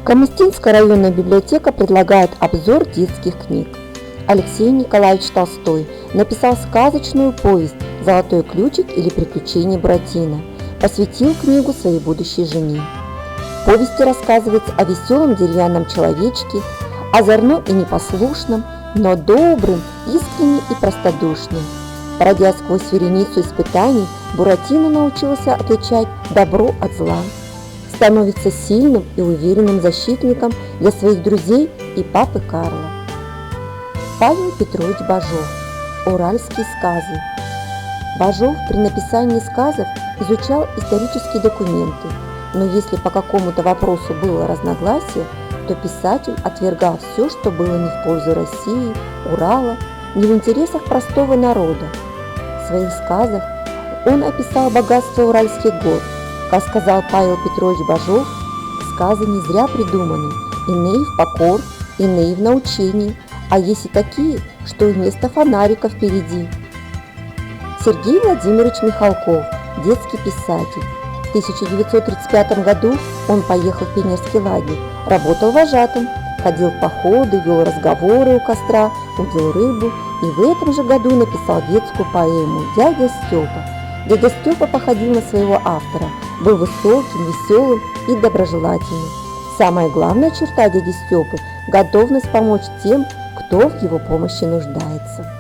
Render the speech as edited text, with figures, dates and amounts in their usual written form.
Камустинская районная библиотека предлагает обзор детских книг. Алексей Николаевич Толстой написал сказочную повесть «Золотой ключик» или «Приключения Буратино». Посвятил книгу своей будущей жене. В повести рассказывается о веселом деревянном человечке, озорном и непослушном, но добрым, искренним и простодушным. Пройдя сквозь вереницу испытаний, Буратино научился отличать добро от зла. Становится сильным и уверенным защитником для своих друзей и папы Карла. Павел Петрович Бажов. Уральские сказы. Бажов при написании сказов изучал исторические документы, но если по какому-то вопросу было разногласие, то писатель отвергал все, что было не в пользу России, Урала, не в интересах простого народа. В своих сказах он описал богатство Уральских гор. Как сказал Павел Петрович Бажов, сказы не зря придуманы, иные в покор, иные в научении, а есть и такие, что и вместо фонарика впереди. Сергей Владимирович Михалков, детский писатель. В 1935 году он поехал в пионерский лагерь, работал вожатым, ходил в походы, вел разговоры у костра, удил рыбу и в этом же году написал детскую поэму «Дядя Степа». Дядя Степа походил на своего автора, был высоким, веселым и доброжелательным. Самая главная черта дяди Степы – готовность помочь тем, кто в его помощи нуждается.